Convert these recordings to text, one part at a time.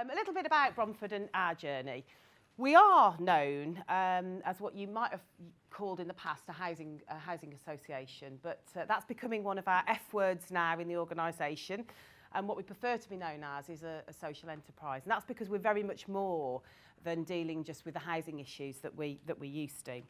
A little bit about Bromford and our journey. We are known as what you might have called in the past a housing association, but that's becoming one of our F words now in the organisation. And what we prefer to be known as is a social enterprise. And that's because we're very much more than dealing just with the housing issues that we used to.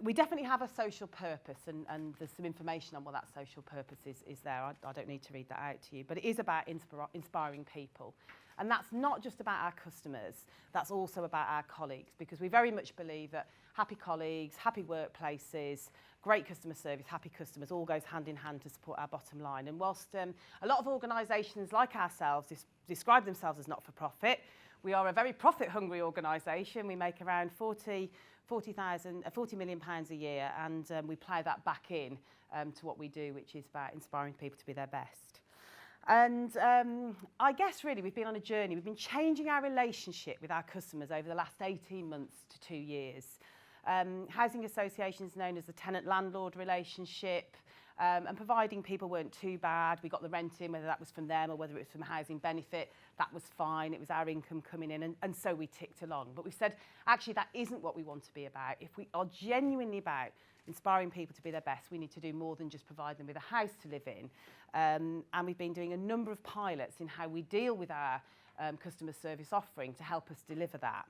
We definitely have a social purpose, and there's some information on what that social purpose is there. I don't need to read that out to you, but it is about inspiring people. And that's not just about our customers, that's also about our colleagues, because we very much believe that happy colleagues, happy workplaces, great customer service, happy customers all goes hand in hand to support our bottom line. And whilst a lot of organisations like ourselves describe themselves as not-for-profit, we are a very profit-hungry organisation. We make around £40 million a year, and we plough that back in to what we do, which is about inspiring people to be their best. And I guess really we've been on a journey. We've been changing our relationship with our customers over the last 18 months to 2 years. Housing associations known as the tenant-landlord relationship, and providing people weren't too bad. We got the rent in, whether that was from them or whether it was from housing benefit, that was fine. It was our income coming in, and so we ticked along. But we said, actually, that isn't what we want to be about. If we are genuinely about inspiring people to be their best, we need to do more than just provide them with a house to live in. And we've been doing a number of pilots in how we deal with our customer service offering to help us deliver that.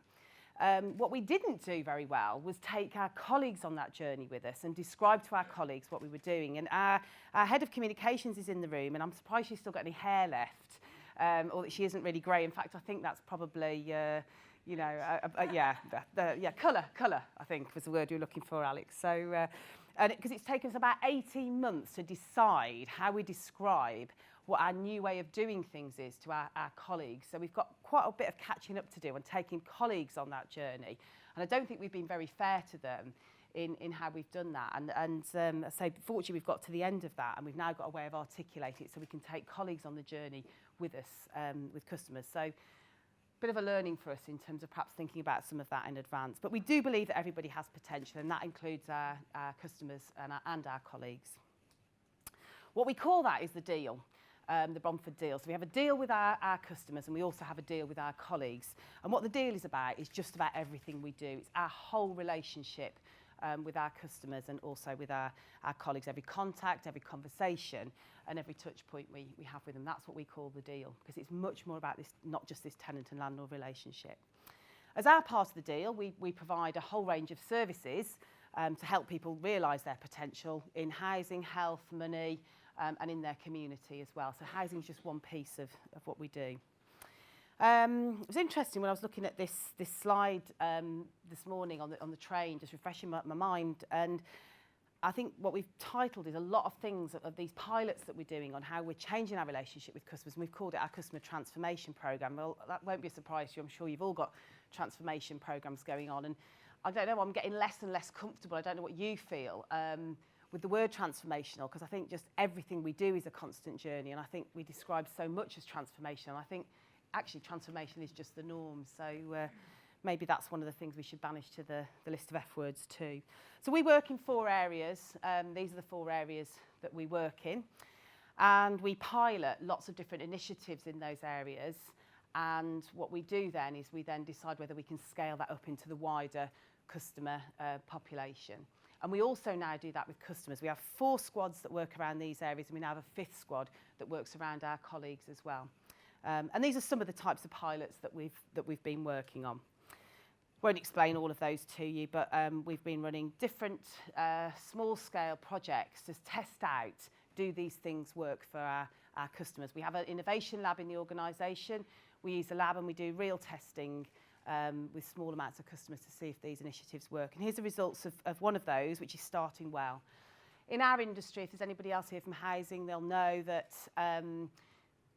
What we didn't do very well was take our colleagues on that journey with us and describe to our colleagues what we were doing. And our head of communications is in the room, and I'm surprised she's still got any hair left, or that she isn't really grey. In fact, I think that's probably, colour, I think was the word you were looking for, Alex. So, because it's taken us about 18 months to decide how we describe what our new way of doing things is to our colleagues. So we've got quite a bit of catching up to do and taking colleagues on that journey. And I don't think we've been very fair to them in how we've done that. And so fortunately we've got to the end of that, and we've now got a way of articulating it so we can take colleagues on the journey with us, with customers. So bit of a learning for us in terms of perhaps thinking about some of that in advance. But we do believe that everybody has potential, and that includes our customers and our colleagues. What we call that is the deal. The Bromford deal. So we have a deal with our customers, and we also have a deal with our colleagues. And what the deal is about is just about everything we do. It's our whole relationship with our customers and also with our colleagues. Every contact, every conversation, and every touch point we have with them. That's what we call the deal, because it's much more about this, not just this tenant and landlord relationship. As our part of the deal, we provide a whole range of services to help people realise their potential in housing, health, money, and in their community as well. So housing is just one piece of what we do. It was interesting when I was looking at this slide this morning on the train, just refreshing my mind, and I think what we've titled is a lot of things of these pilots that we're doing on how we're changing our relationship with customers, and we've called it our customer transformation programme. Well, that won't be a surprise to you. I'm sure you've all got transformation programmes going on, and I don't know, I'm getting less and less comfortable. I don't know what you feel with the word transformational, because I think just everything we do is a constant journey, and I think we describe so much as transformational. I think actually transformation is just the norm, so maybe that's one of the things we should banish to the list of F words too. So we work in 4 areas. These are the 4 areas that we work in, and we pilot lots of different initiatives in those areas, and what we do then is we then decide whether we can scale that up into the wider customer population. And we also now do that with customers. We have 4 squads that work around these areas, and we now have a 5th squad that works around our colleagues as well. And these are some of the types of pilots that we've been working on. Won't explain all of those to you, but we've been running different small-scale projects to test out, do these things work for our customers. We have an innovation lab in the organisation. We use the lab and we do real testing with small amounts of customers to see if these initiatives work. And here's the results of one of those, which is starting well. In our industry, if there's anybody else here from housing, they'll know that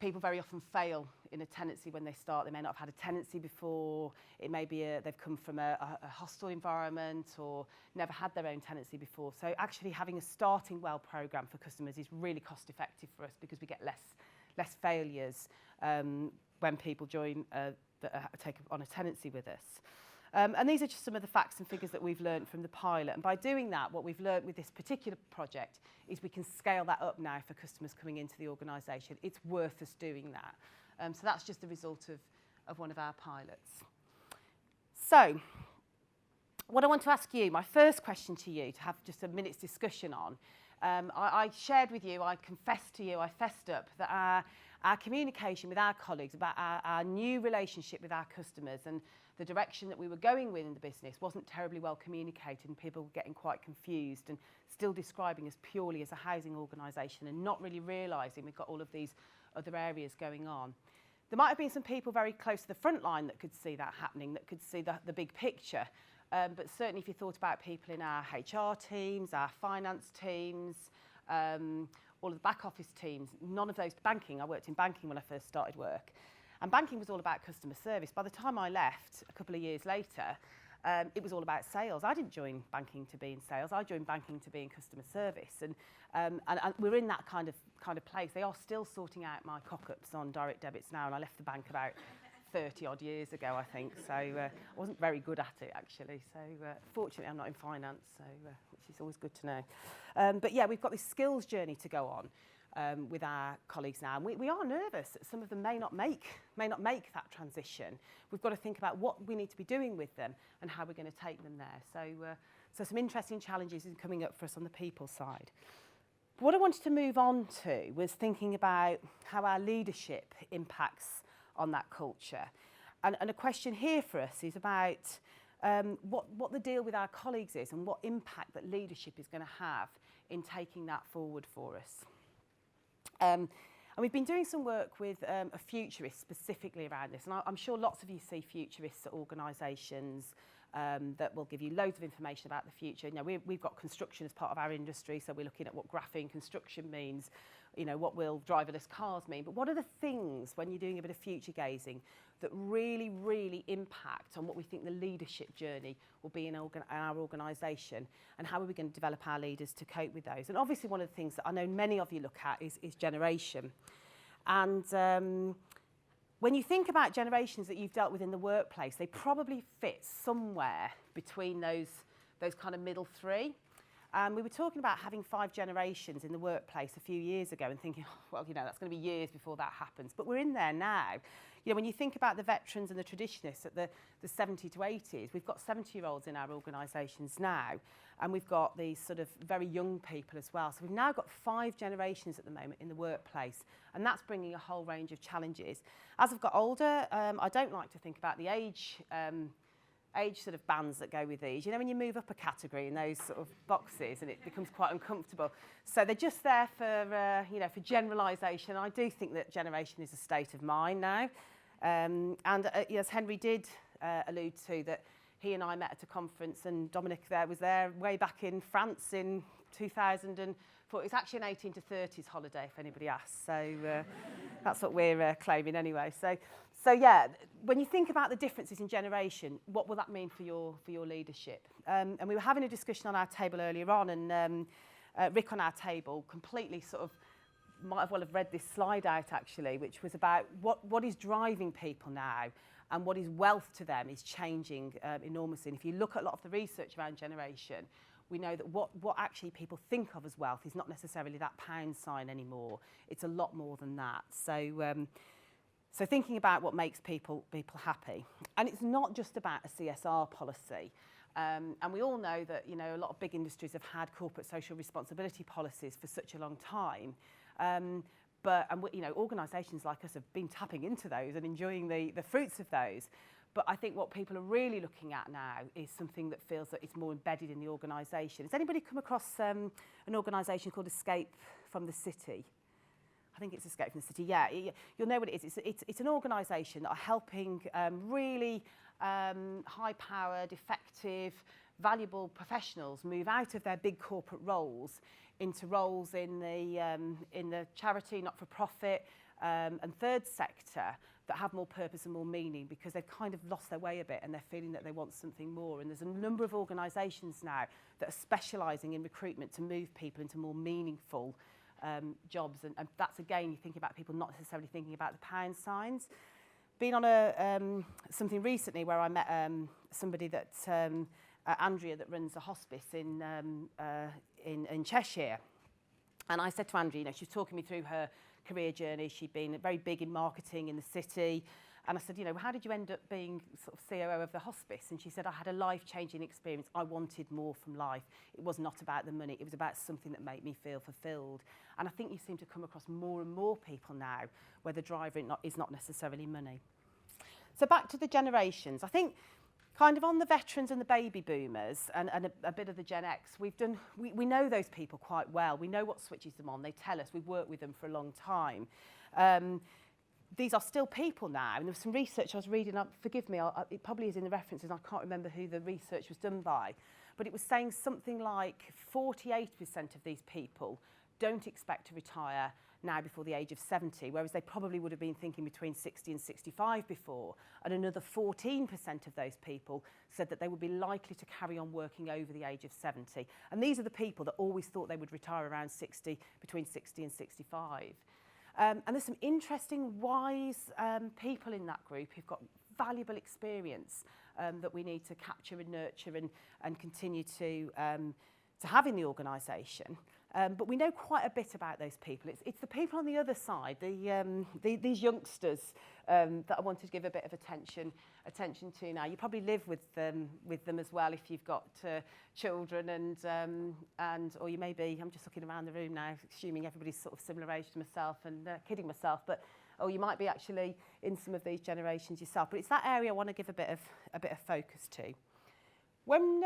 people very often fail in a tenancy when they start. They may not have had a tenancy before. It may be they've come from a hostile environment or never had their own tenancy before. So actually having a starting well programme for customers is really cost effective for us, because we get less failures when people join take on a tenancy with us. And these are just some of the facts and figures that we've learned from the pilot. And by doing that, what we've learned with this particular project is we can scale that up now for customers coming into the organisation. It's worth us doing that. So that's just the result of one of our pilots. So, what I want to ask you, my first question to you, to have just a minute's discussion on, I shared with you, I confessed to you, I fessed up that our communication with our colleagues about our new relationship with our customers and the direction that we were going with in the business wasn't terribly well communicated, and people were getting quite confused and still describing us purely as a housing organisation and not really realising we've got all of these other areas going on. There might have been some people very close to the front line that could see that happening, that could see the big picture. But certainly if you thought about people in our HR teams, our finance teams, all of the back office teams, none of those, banking, I worked in banking when I first started work. And banking was all about customer service. By the time I left, a couple of years later, it was all about sales. I didn't join banking to be in sales. I joined banking to be in customer service. And we're in that kind of place. They are still sorting out my cock-ups on direct debits now, and I left the bank about 30 odd years ago, I think. So I wasn't very good at it, actually. So fortunately, I'm not in finance, so which is always good to know. But yeah, we've got this skills journey to go on with our colleagues now. And we are nervous that some of them may not make that transition. We've got to think about what we need to be doing with them and how we're going to take them there. So some interesting challenges is coming up for us on the people side. What I wanted to move on to was thinking about how our leadership impacts on that culture. And a question here for us is about what the deal with our colleagues is and what impact that leadership is going to have in taking that forward for us. And we've been doing some work with a futurist specifically around this, and I'm sure lots of you see futurists at organisations that will give you loads of information about the future. You know, we've got construction as part of our industry, so we're looking at what graphene construction means, you know, what will driverless cars mean. But what are the things, when you're doing a bit of future gazing, that really, really impact on what we think the leadership journey will be in our organisation, and how are we going to develop our leaders to cope with those? And obviously one of the things that I know many of you look at is generation. And when you think about generations that you've dealt with in the workplace, they probably fit somewhere between those kind of middle three. We were talking about having 5 generations in the workplace a few years ago and thinking, oh, well, you know, that's going to be years before that happens. But we're in there now. You know, when you think about the veterans and the traditionalists at the 70 to 80s, we've got 70-year-olds in our organisations now, and we've got these sort of very young people as well. So we've now got 5 generations at the moment in the workplace, and that's bringing a whole range of challenges. As I've got older, I don't like to think about the age sort of bands that go with these. You know, when you move up a category in those sort of boxes, and it becomes quite uncomfortable. So they're just there for, you know, for generalisation. I do think that generation is a state of mind now. As Henry did allude to, that he and I met at a conference, and Dominic was there way back in France in 2004. It's actually an 18 to 30s holiday, if anybody asks. So that's what we're claiming anyway. So yeah, when you think about the differences in generation, what will that mean for your leadership? And we were having a discussion on our table earlier on, and Rick on our table completely sort of might have well have read this slide out actually, which was about what is driving people now, and what is wealth to them is changing enormously. And if you look at a lot of the research around generation, we know that what actually people think of as wealth is not necessarily that pound sign anymore. It's a lot more than that. So thinking about what makes people happy. And it's not just about a CSR policy. And we all know that, you know, a lot of big industries have had corporate social responsibility policies for such a long time. But you know, organisations like us have been tapping into those and enjoying the fruits of those. But I think what people are really looking at now is something that feels that it's more embedded in the organisation. Has anybody come across an organisation called Escape from the City? I think it's Escape from the City. Yeah, you'll know what it is. It's an organisation that are helping really high-powered, effective, valuable professionals move out of their big corporate roles into roles in the charity, not-for-profit, and third sector that have more purpose and more meaning, because they've kind of lost their way a bit and they're feeling that they want something more. And there's a number of organisations now that are specialising in recruitment to move people into more meaningful jobs. And that's, again, you think about people not necessarily thinking about the pound signs. Been on something recently where I met somebody that Andrea, that runs a hospice in Cheshire. And I said to Andrea, you know, she was talking me through her career journey. She'd been very big in marketing in the city, And I said, you know, how did you end up being sort of COO of the hospice? And she said, I had a life-changing experience. I wanted more from life. It was not about the money. It was about something that made me feel fulfilled. And I think you seem to come across more and more people now where the driver is not necessarily money. So back to the generations. I think kind of on the veterans and the baby boomers and a bit of the Gen X, we know those people quite well. We know what switches them on. They tell us. We've worked with them for a long time. These are still people now, and there was some research I was reading, forgive me, it probably is in the references, I can't remember who the research was done by, but it was saying something like 48% of these people don't expect to retire now before the age of 70, whereas they probably would have been thinking between 60 and 65 before, and another 14% of those people said that they would be likely to carry on working over the age of 70. And these are the people that always thought they would retire around 60, between 60 and 65. And there's some interesting, wise people in that group who've got valuable experience that we need to capture and nurture and continue to have in the organisation. But we know quite a bit about those people. It's the people on the other side, these youngsters that I wanted to give a bit of attention to now. You probably live with them as well if you've got children and or you may be, I'm just looking around the room now, assuming everybody's sort of similar age to myself and kidding myself, but or you might be actually in some of these generations yourself. But it's that area I want to give a bit of focus to. When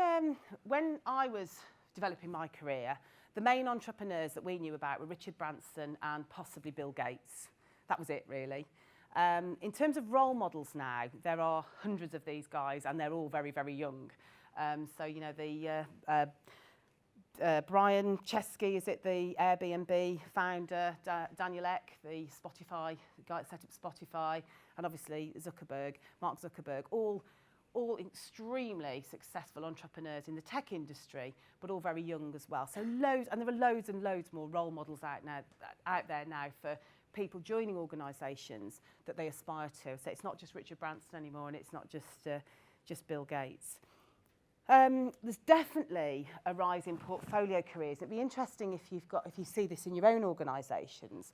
I was developing my career, the main entrepreneurs that we knew about were Richard Branson and possibly Bill Gates. That was it, really. In terms of role models now, there are hundreds of these guys, and they're all very, very young. So, you know, the Brian Chesky, is it the Airbnb founder, Daniel Ek, the Spotify, the guy that set up Spotify, and obviously Mark Zuckerberg, all extremely successful entrepreneurs in the tech industry, but all very young as well. So loads, and there are loads and loads more role models out there now for people joining organisations that they aspire to. So it's not just Richard Branson anymore, and it's not just Bill Gates. There's definitely a rise in portfolio careers. It'd be interesting if you see this in your own organisations.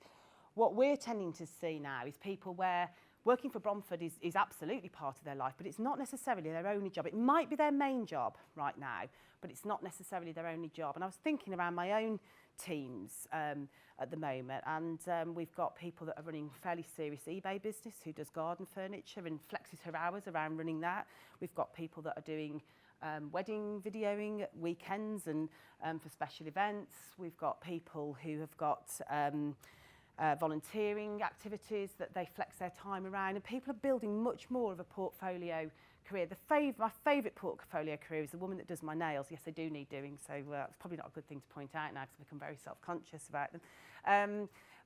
What we're tending to see now is people where working for Bromford is absolutely part of their life, but it's not necessarily their only job. It might be their main job right now, but it's not necessarily their only job. And I was thinking around my own teams at the moment, and we've got people that are running fairly serious eBay business who does garden furniture and flexes her hours around running that. We've got people that are doing wedding videoing at weekends and for special events. We've got people who have got volunteering activities that they flex their time around, and people are building much more of a portfolio career. My favourite portfolio career is the woman that does my nails. Yes, they do need doing, so it's probably not a good thing to point out now because I've become very self-conscious about them.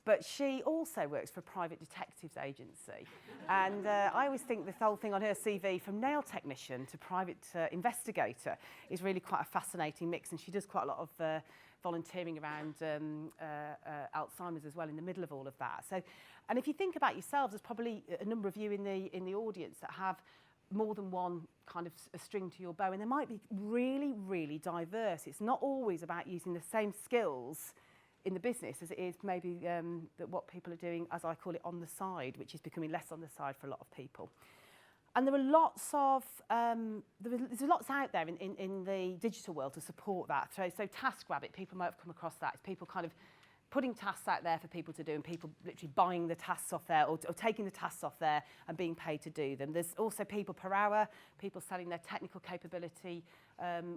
But she also works for a private detectives agency. And I always think this whole thing on her CV, from nail technician to private investigator, is really quite a fascinating mix. And she does quite a lot of volunteering around Alzheimer's as well in the middle of all of that. So, and if you think about yourselves, there's probably a number of you in the audience that have more than one kind of a string to your bow, and they might be really, really diverse. It's not always about using the same skills in the business as it is maybe that what people are doing, as I call it, on the side, which is becoming less on the side for a lot of people. And there are lots of there's lots out there in the digital world to support that. So TaskRabbit, people might have come across that. It's people kind of putting tasks out there for people to do, and people literally buying the tasks off there or taking the tasks off there and being paid to do them. There's also people per hour, people selling their technical capability,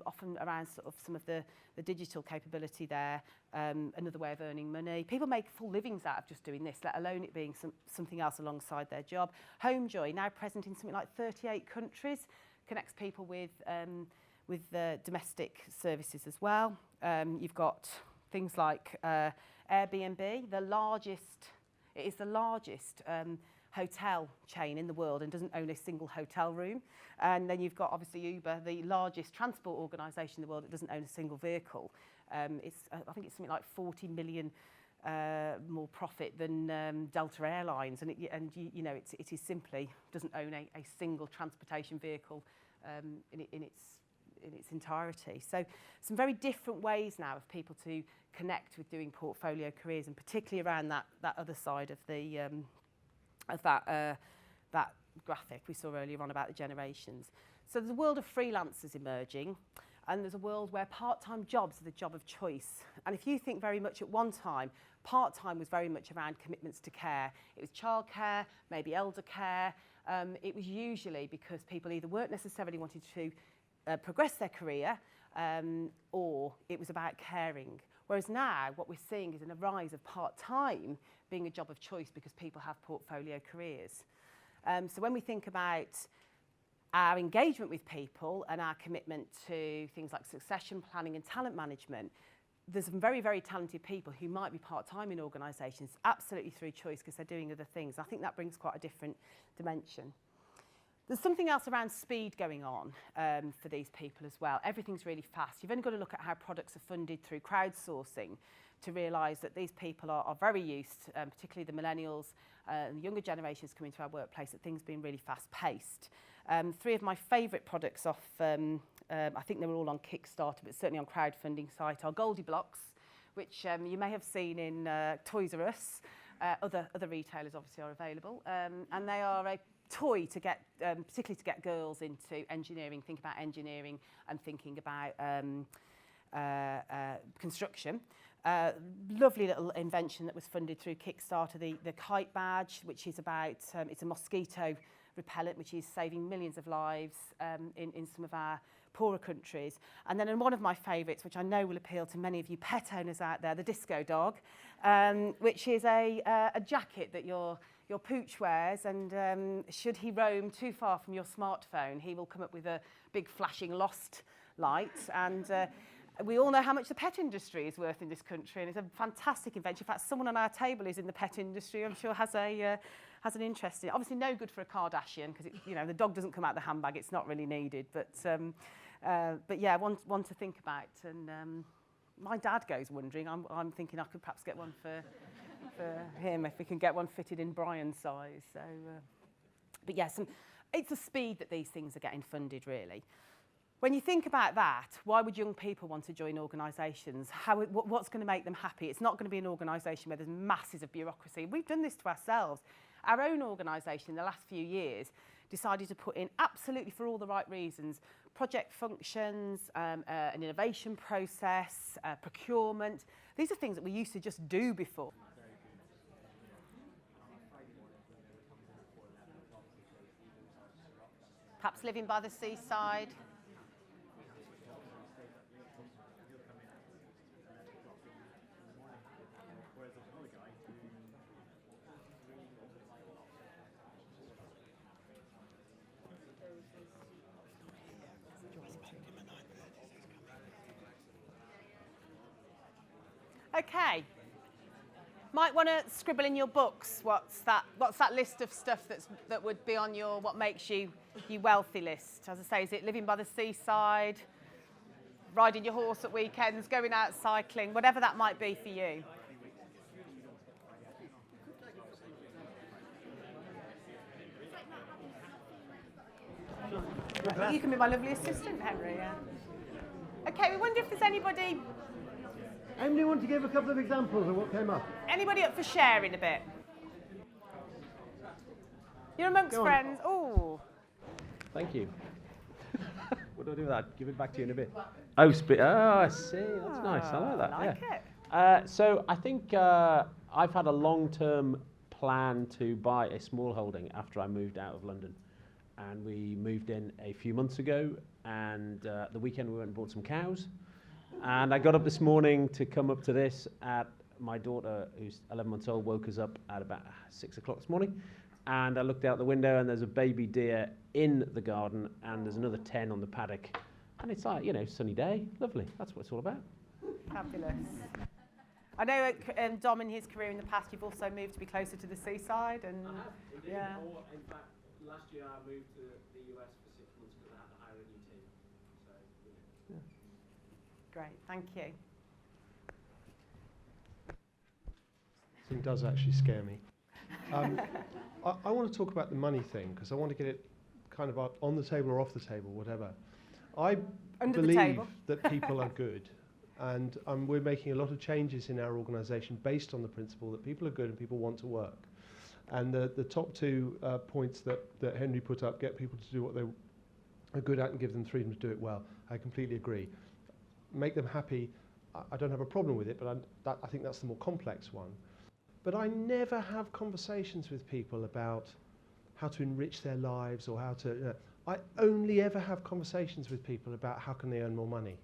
often around sort of some of the digital capability there, another way of earning money. People make full livings out of just doing this, let alone it being something else alongside their job. HomeJoy, now present in something like 38 countries, connects people with domestic services as well. You've got things like Airbnb, it is the largest hotel chain in the world and doesn't own a single hotel room. And then you've got obviously Uber, the largest transport organisation in the world that doesn't own a single vehicle. I think it's something like 40 million more profit than Delta Airlines, and it is simply doesn't own a single transportation vehicle in its entirety. So some very different ways now of people to connect with doing portfolio careers, and particularly around that other side of the that graphic we saw earlier on about the generations. So there's a world of freelancers emerging, and there's a world where part-time jobs are the job of choice. And if you think very much at one time, part-time was very much around commitments to care. It was childcare, maybe elder care. It was usually because people either weren't necessarily wanting to progress their career, or it was about caring. Whereas now, what we're seeing is a rise of part-time being a job of choice because people have portfolio careers. So when we think about our engagement with people and our commitment to things like succession planning and talent management, there's some very, very talented people who might be part-time in organisations, absolutely through choice because they're doing other things. I think that brings quite a different dimension. There's something else around speed going on for these people as well. Everything's really fast. You've only got to look at how products are funded through crowdsourcing to realise that these people are very used, particularly the millennials and the younger generations coming to our workplace, that things being really fast-paced. Three of my favourite products off, I think they were all on Kickstarter, but certainly on crowdfunding site, are Goldie Blocks, which you may have seen in Toys R Us. Other retailers obviously are available, and they are a toy to get, particularly to get girls into engineering, think about engineering and thinking about construction. Lovely little invention that was funded through Kickstarter, the Kite Badge, which is about, it's a mosquito repellent, which is saving millions of lives in some of our poorer countries. And then one of my favourites, which I know will appeal to many of you pet owners out there, the Disco Dog, which is a jacket that your pooch wears, and should he roam too far from your smartphone, he will come up with a big flashing lost light. And we all know how much the pet industry is worth in this country, and it's a fantastic invention. In fact, someone on our table is in the pet industry, I'm sure has an interest in it. Obviously no good for a Kardashian, because the dog doesn't come out the handbag, it's not really needed, but yeah, one to think about. And my dad goes wondering, I'm thinking I could perhaps get one for him if we can get one fitted in Brian's size. So, but yes, it's the speed that these things are getting funded, really. When you think about that, why would young people want to join organisations? What's going to make them happy? It's not going to be an organisation where there's masses of bureaucracy. We've done this to ourselves. Our own organisation in the last few years decided to put in, absolutely for all the right reasons, project functions, an innovation process, procurement. These are things that we used to just do before. Perhaps living by the seaside. Okay. Might want to scribble in your books what's that list of stuff that would be on your what makes you wealthy list. As I say, is it living by the seaside, riding your horse at weekends, going out cycling, whatever that might be for you. You can be my lovely assistant, Henry. Yeah. Okay, we wonder if there's anybody want to give a couple of examples of what came up? Anybody up for sharing a bit? You're amongst friends. Oh. Thank you. What do I do with that? Give it back to you in a bit. Oh, I see. That's nice. I like that. I like it. So I think I've had a long-term plan to buy a small holding after I moved out of London. And we moved in a few months ago, and the weekend we went and bought some cows. And I got up this morning to come up to this at my daughter, who's 11 months old, woke us up at about 6 o'clock this morning. And I looked out the window and there's a baby deer in the garden and there's another 10 on the paddock. And it's like, sunny day, lovely. That's what it's all about. Fabulous. I know Dom, in his career in the past, you've also moved to be closer to the seaside. And I have, indeed. Yeah. In fact, last year I moved to the US for 6 months because I had to hire a new team. So, yeah. Great, thank you. This thing does actually scare me. I want to talk about the money thing because I want to get it kind of on the table or off the table, whatever. I believe that people are good, and we're making a lot of changes in our organisation based on the principle that people are good and people want to work. And the top two points that Henry put up, get people to do what they are good at and give them freedom to do it well. I completely agree. Make them happy. I don't have a problem with it, but I think that's the more complex one. But I never have conversations with people about how to enrich their lives or how to... I only ever have conversations with people about how can they earn more money.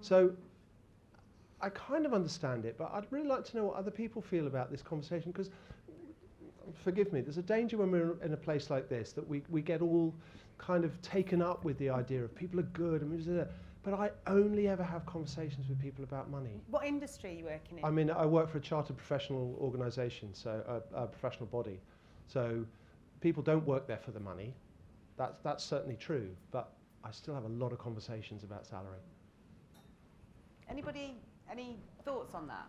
So I kind of understand it, but I'd really like to know what other people feel about this conversation, because, forgive me, there's a danger when we're in a place like this that we get all kind of taken up with the idea of people are good, but I only ever have conversations with people about money. What industry are you working in? I mean, I work for a chartered professional organisation, so a professional body. So people don't work there for the money. That's certainly true, but I still have a lot of conversations about salary. Anybody, any thoughts on that?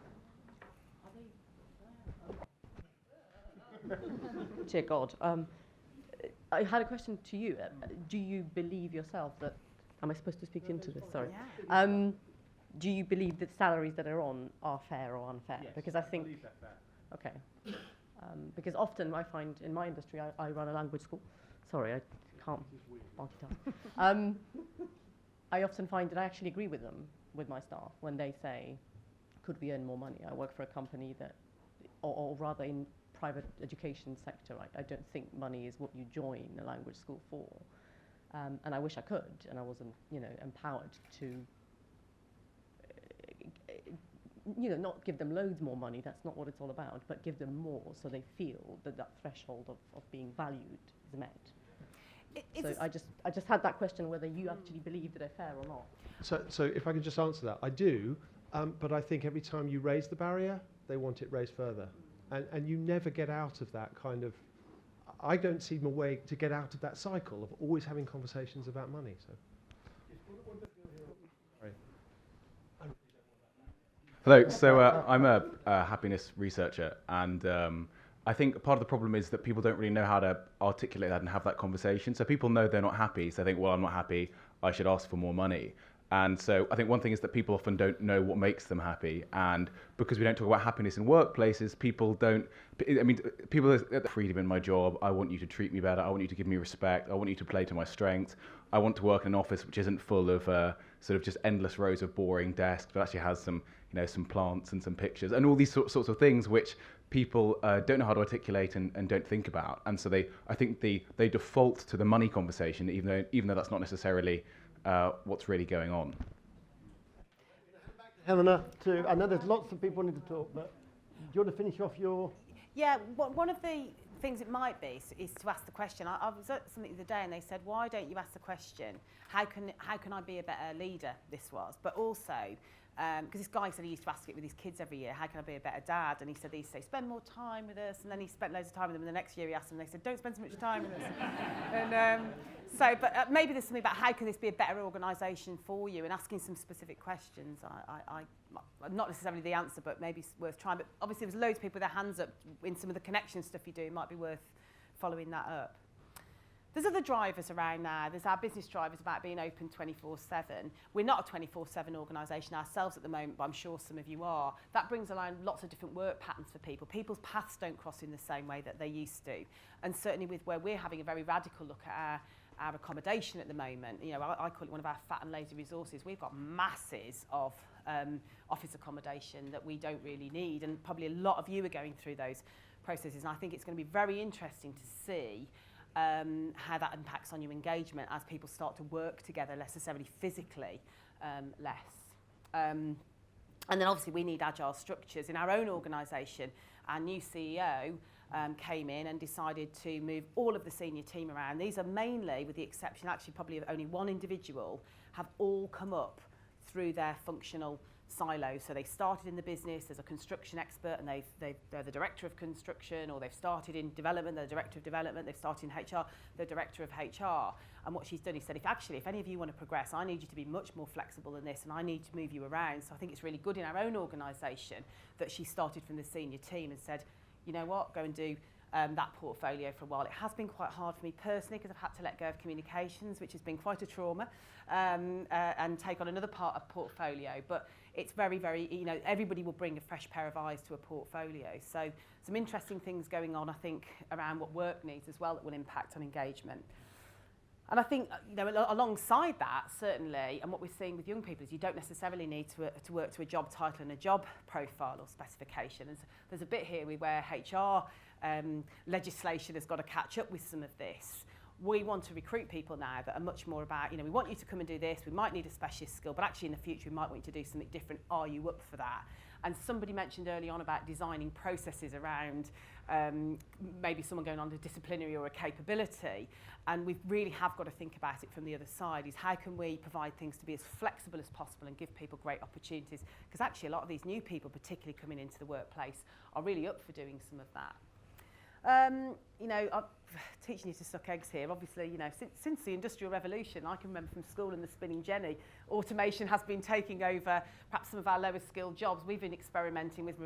Dear God, I had a question to you. Do you believe yourself that, am I supposed to speak into this? Sorry. Yeah. Do you believe that salaries that are on are fair or unfair? Yes, because I think, believe they're fair. okay. Because often I find in my industry, I run a language school. Sorry, I can't multitask. I often find that I actually agree with them, with my staff, when they say, could we earn more money? I work for a company that, or rather in private education sector, I don't think money is what you join a language school for. And I wish I could, and I wasn't, empowered to, not give them loads more money. That's not what it's all about, but give them more so they feel that threshold of being valued is met. So I just had that question, whether you actually believe that they're fair or not. So if I can just answer that, I do, but I think every time you raise the barrier, they want it raised further. And you never get out of that kind of... I don't see a way to get out of that cycle of always having conversations about money. So. Hello, so I'm a happiness researcher, and I think part of the problem is that people don't really know how to articulate that and have that conversation. So people know they're not happy, so they think, well, I'm not happy, I should ask for more money. And so I think one thing is that people often don't know what makes them happy, and because we don't talk about happiness in workplaces, people freedom in my job, I want you to treat me better, I want you to give me respect, I want you to play to my strengths, I want to work in an office which isn't full of sort of just endless rows of boring desks, but actually has some, some plants and some pictures, and all these sorts of things which people don't know how to articulate and don't think about. And so I think they default to the money conversation, even though that's not necessarily what's really going on. Helena, I know there's lots of people wanting to talk, but do you want to finish off your... Yeah, one of the things it might be is to ask the question. I was at something the other day and they said, why don't you ask the question, how can I be a better leader, this was, but also, because this guy said he used to ask it with his kids every year, how can I be a better dad? And he said they used to say, spend more time with us, and then he spent loads of time with them, and the next year he asked them, and they said, don't spend so much time with us. And maybe there's something about how can this be a better organisation for you, and asking some specific questions. Not necessarily the answer, but maybe it's worth trying. But obviously there's loads of people with their hands up in some of the connection stuff you do. It might be worth following that up. There's other drivers around now. There's our business drivers about being open 24/7. We're not a 24/7 organisation ourselves at the moment, but I'm sure some of you are. That brings along lots of different work patterns for people. People's paths don't cross in the same way that they used to. And certainly with where we're having a very radical look at our accommodation at the moment, I call it one of our fat and lazy resources. We've got masses of office accommodation that we don't really need, and probably a lot of you are going through those processes. And I think it's going to be very interesting to see how that impacts on your engagement as people start to work together, less necessarily physically, less. And then obviously we need agile structures. In our own organisation, our new CEO came in and decided to move all of the senior team around. These are mainly, with the exception actually probably of only one individual, have all come up through their functional silos. So they started in the business as a construction expert, and they're the director of construction, or they've started in development, they're the director of development, they've started in HR, they're director of HR. And what she's done is said, if any of you want to progress, I need you to be much more flexible than this, and I need to move you around. So I think it's really good in our own organisation that she started from the senior team and said, you know what, go and do that portfolio for a while. It has been quite hard for me personally because I've had to let go of communications, which has been quite a trauma, and take on another part of portfolio. But it's very, very, you know, everybody will bring a fresh pair of eyes to a portfolio. So some interesting things going on, I think, around what work needs as well that will impact on engagement. And I think, you know, alongside that, certainly, and what we're seeing with young people is you don't necessarily need to work to a job title and a job profile or specification. There's a bit here where HR legislation has got to catch up with some of this. We want to recruit people now that are much more about, you know, we want you to come and do this, we might need a specialist skill, but actually in the future we might want you to do something different. Are you up for that? And somebody mentioned early on about designing processes around maybe someone going on a disciplinary or a capability, and we really have got to think about it from the other side, is how can we provide things to be as flexible as possible and give people great opportunities, because actually a lot of these new people, particularly coming into the workplace, are really up for doing some of that. You know, I'm teaching you to suck eggs here. Obviously, you know, since the Industrial Revolution, I can remember from school and the spinning jenny, automation has been taking over perhaps some of our lower skilled jobs. We've been experimenting with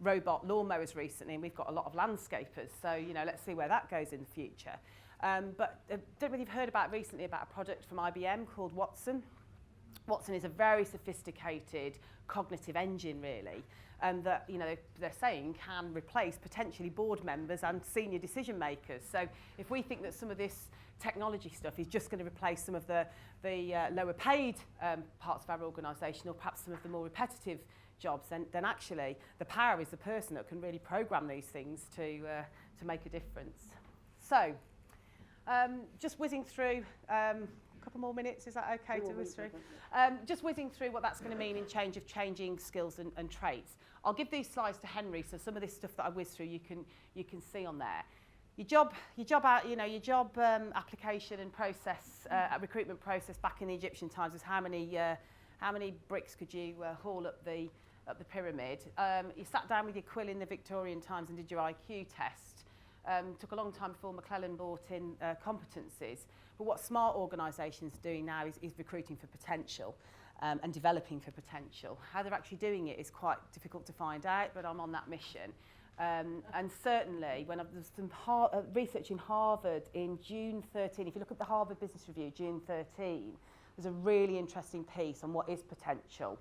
robot lawnmowers recently, and we've got a lot of landscapers. So, you know, let's see where that goes in the future. But I don't know if you've heard about recently about a product from IBM called Watson. Watson is a very sophisticated cognitive engine, really, that, you know, they're saying can replace potentially board members and senior decision makers. So if we think that some of this technology stuff is just going to replace some of the lower paid parts of our organisation, or perhaps some of the more repetitive jobs, then actually the power is the person that can really program these things to make a difference. So just whizzing through couple more minutes, is that okay to whiz through? Just whizzing through what that's going to mean in changing skills and traits. I'll give these slides to Henry, so some of this stuff that I whiz through you can see on there. Your job application and process, recruitment process back in the Egyptian times was how many bricks could you haul up the pyramid. You sat down with your quill in the Victorian times and did your IQ test. Took a long time before McClellan brought in competencies. But what smart organisations are doing now is recruiting for potential and developing for potential. How they're actually doing it is quite difficult to find out, but I'm on that mission. And certainly, when there's some research in Harvard in June 13, if you look at the Harvard Business Review, June 13, there's a really interesting piece on what is potential.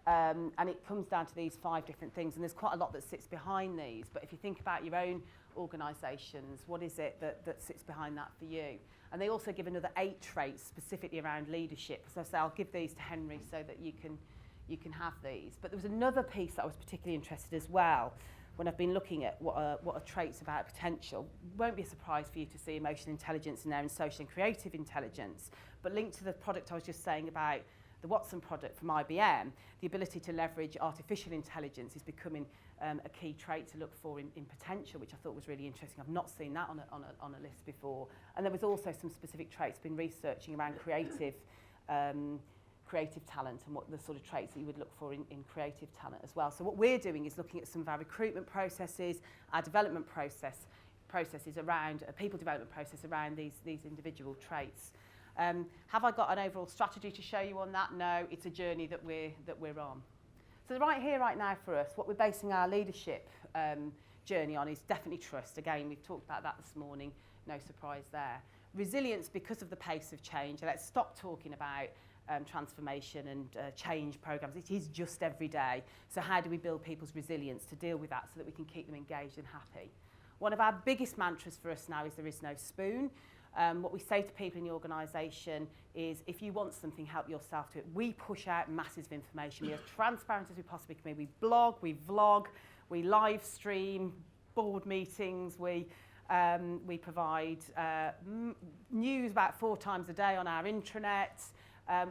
And it comes down to these 5 different things, and there's quite a lot that sits behind these. But if you think about your own organisations, what is it that sits behind that for you? And they also give another 8 traits specifically around leadership. So I'll give these to Henry so that you can have these. But there was another piece that I was particularly interested as well when I've been looking at what are traits about potential. Won't be a surprise for you to see emotional intelligence in there, and social and creative intelligence. But linked to the product I was just saying about the Watson product from IBM, the ability to leverage artificial intelligence is becoming a key trait to look for in potential, which I thought was really interesting. I've not seen that on a list before. And there was also some specific traits been researching around creative talent and what the sort of traits that you would look for in creative talent as well. So what we're doing is looking at some of our recruitment processes, our development processes around people development process around these individual traits. Have I got an overall strategy to show you on that? No, it's a journey that we're on. So right here, right now for us, what we're basing our leadership journey on is definitely trust. Again, we've talked about that this morning, no surprise there. Resilience because of the pace of change. Let's stop talking about transformation and change programs. It is just every day. So how do we build people's resilience to deal with that so that we can keep them engaged and happy? One of our biggest mantras for us now is there is no spoon. What we say to people in the organisation is if you want something, help yourself to it. We push out masses of information. We are as transparent as we possibly can be. We blog, we vlog, we live stream board meetings. We provide news about 4 times a day on our intranet.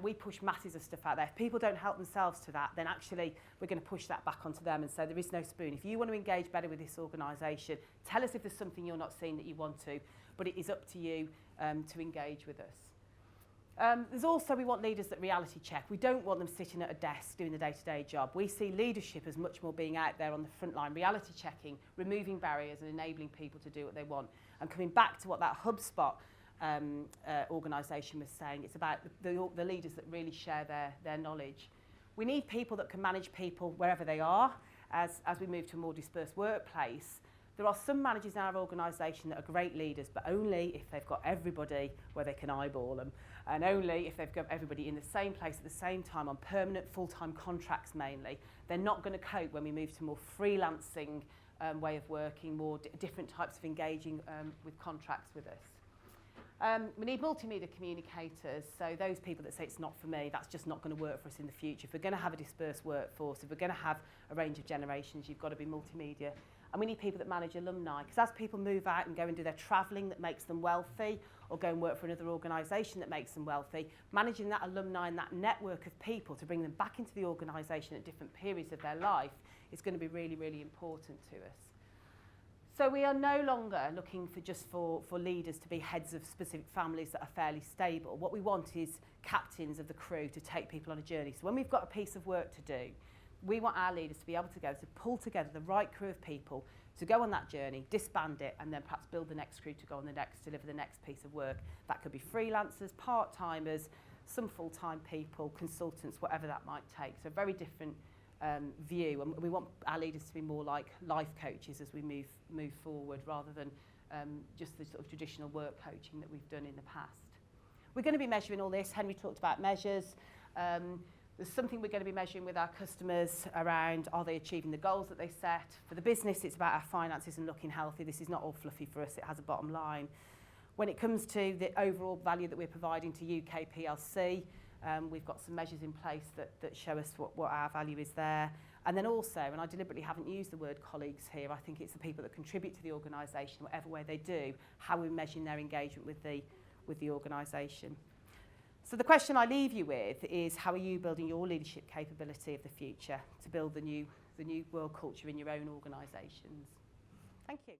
We push masses of stuff out there. If people don't help themselves to that, then actually we're going to push that back onto them and say there is no spoon. If you want to engage better with this organisation, tell us if there's something you're not seeing that you want to, but it is up to you to engage with us. There's also, we want leaders that reality check. We don't want them sitting at a desk doing the day-to-day job. We see leadership as much more being out there on the front line, reality checking, removing barriers and enabling people to do what they want. And coming back to what that HubSpot organisation was saying, it's about the leaders that really share their knowledge. We need people that can manage people wherever they are as we move to a more dispersed workplace. There are some managers in our organisation that are great leaders, but only if they've got everybody where they can eyeball them, and only if they've got everybody in the same place at the same time on permanent full-time contracts mainly. They're not going to cope when we move to more freelancing way of working, more different types of engaging with contracts with us. We need multimedia communicators, so those people that say it's not for me, that's just not going to work for us in the future. If we're going to have a dispersed workforce, if we're going to have a range of generations, you've got to be multimedia. And we need people that manage alumni, because as people move out and go and do their travelling that makes them wealthy, or go and work for another organisation that makes them wealthy, managing that alumni and that network of people to bring them back into the organisation at different periods of their life is going to be really, really important to us. So we are no longer looking for just for leaders to be heads of specific families that are fairly stable. What we want is captains of the crew to take people on a journey. So when we've got a piece of work to do, we want our leaders to be able to go to pull together the right crew of people to go on that journey, disband it, and then perhaps build the next crew to go on the next, deliver the next piece of work. That could be freelancers, part-timers, some full-time people, consultants, whatever that might take. So a very different view, and we want our leaders to be more like life coaches as we move forward, rather than just the sort of traditional work coaching that we've done in the past. We're going to be measuring all this. Henry talked about measures. There's something we're going to be measuring with our customers around, are they achieving the goals that they set? For the business, it's about our finances and looking healthy. This is not all fluffy for us. It has a bottom line. When it comes to the overall value that we're providing to UK PLC, we've got some measures in place that show us what our value is there. And then also, and I deliberately haven't used the word colleagues here, I think it's the people that contribute to the organisation, whatever way they do, how we're measuring their engagement with the organisation. So the question I leave you with is, how are you building your leadership capability of the future to build the new world culture in your own organisations? Thank you.